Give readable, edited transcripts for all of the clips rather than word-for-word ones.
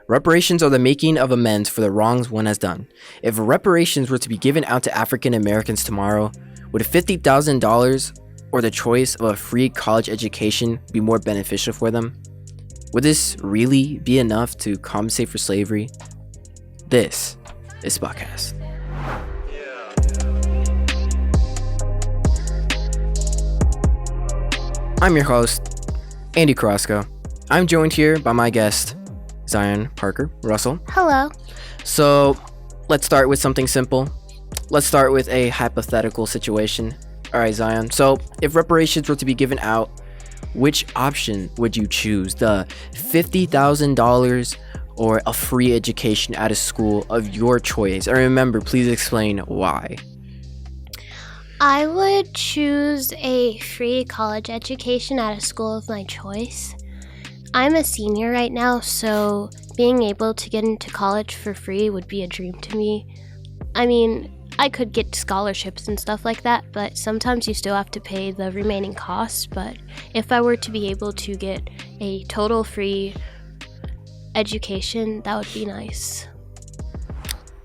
Reparations are the making of amends for the wrongs one has done. If reparations were to be given out to African Americans tomorrow, would $50,000 or the choice of a free college education be more beneficial for them? Would this really be enough to compensate for slavery? This is Podcast. I'm your host, Andy Carrasco. I'm joined here by my guest, Zion Parker Russell. Hello. So let's start with something simple. Let's start with a hypothetical situation. All right, Zion. So if reparations were to be given out, which option would you choose? The $50,000 or a free education at a school of your choice? And remember, please explain why. I would choose a free college education at a school of my choice. I'm a senior right now, so being able to get into college for free would be a dream to me. I mean, I could get scholarships and stuff like that, but sometimes you still have to pay the remaining costs. But if I were to be able to get a total free education, that would be nice.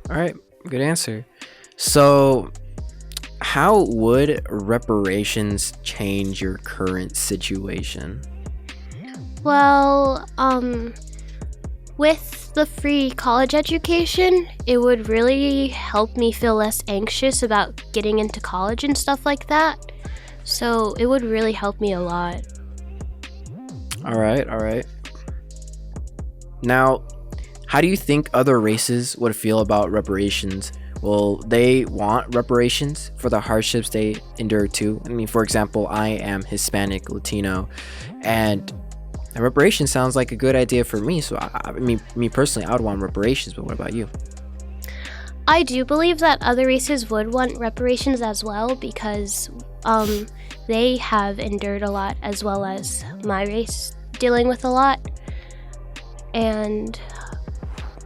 All right, good answer. So how would reparations change your current situation? Well, with the free college education, it would really help me feel less anxious about getting into college and stuff like that. So it would really help me a lot. All right. Now, how do you think other races would feel about reparations? Will they want reparations for the hardships they endure too? I mean, for example, I am Hispanic, Latino, and reparations sounds like a good idea for me. So, me personally, I would want reparations, but what about you? I do believe that other races would want reparations as well because they have endured a lot as well as my race dealing with a lot. And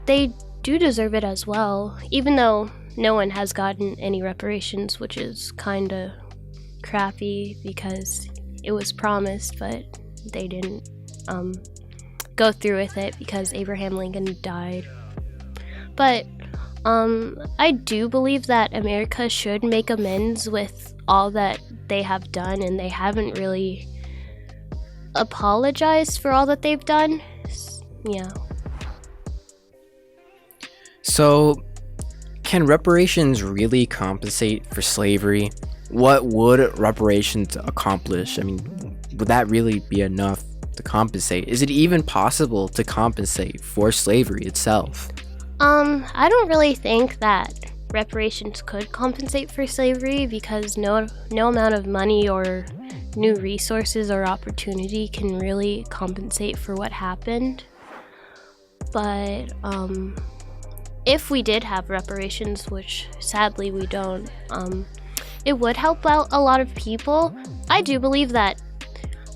they do deserve it as well, even though no one has gotten any reparations, which is kind of crappy because it was promised, but they didn't go through with it because Abraham Lincoln died. But I do believe that America should make amends with all that they have done, and they haven't really apologized for all that they've done. Yeah. So, can reparations really compensate for slavery? What would reparations accomplish? I mean, would that really be enough to compensate? Is it even possible to compensate for slavery itself? I don't really think that reparations could compensate for slavery because no amount of money or new resources or opportunity can really compensate for what happened. But if we did have reparations, which sadly we don't, it would help out a lot of people. I do believe that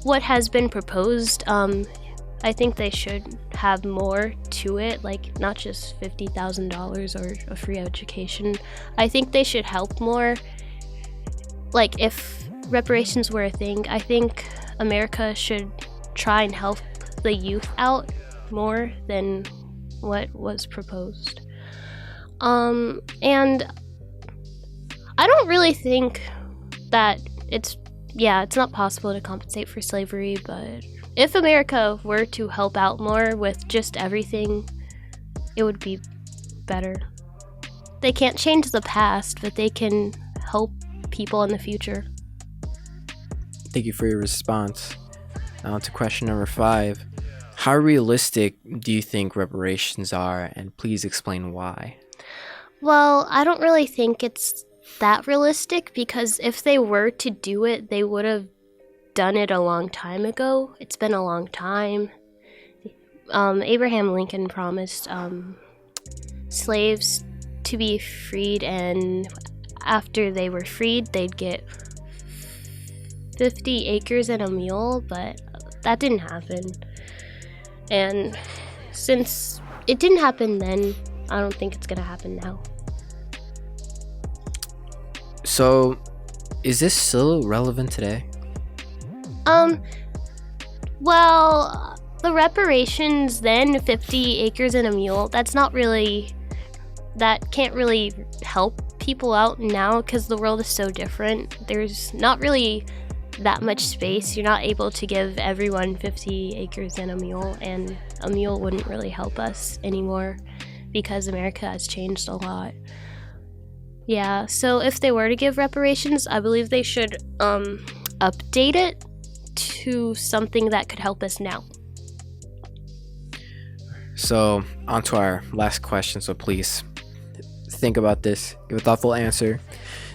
what has been proposed, I think they should have more to it, like not just $50,000 or a free education. I think they should help more. Like if reparations were a thing, I think America should try and help the youth out more than what was proposed. And I don't really think that it's not possible to compensate for slavery, but if America were to help out more with just everything, it would be better. They can't change the past, but they can help people in the future. Thank you for your response. Now to question number 5. How realistic do you think reparations are, and please explain why? Well, I don't really think it's that realistic because if they were to do it, they would have done it a long time ago. It's been a long time. Abraham Lincoln promised slaves to be freed, and after they were freed, they'd get 50 acres and a mule, but that didn't happen. And since it didn't happen then, I don't think it's gonna happen now. So, is this still relevant today? Well, The reparations, then 50 acres and a mule, that can't really help people out now because the world is so different. There's not really that much space. You're not able to give everyone 50 acres and a mule wouldn't really help us anymore because America has changed a lot. Yeah, so if they were to give reparations, I believe they should update it to something that could help us now. So, on to our last question. So, please think about this. Give a thoughtful answer.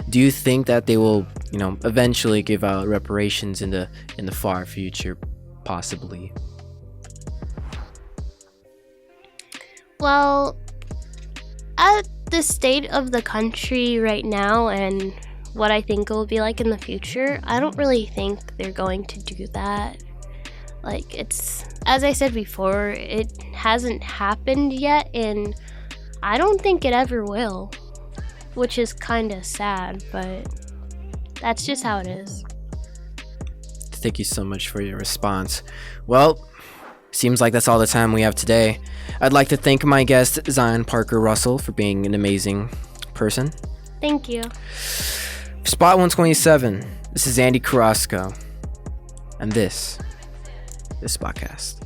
Do you think that they will, eventually give out reparations in the far future, possibly? Well, at the state of the country right now and what I think it will be like in the future, I don't really think they're going to do that. Like, it's, as I said before, it hasn't happened yet, and I don't think it ever will, which is kind of sad, but that's just how it is. Thank you so much for your response. Well, seems like that's all the time we have today. I'd like to thank my guest, Zion Parker Russell, for being an amazing person. Thank you. Spot 127, this is Andy Carrasco, and this is Spotcast.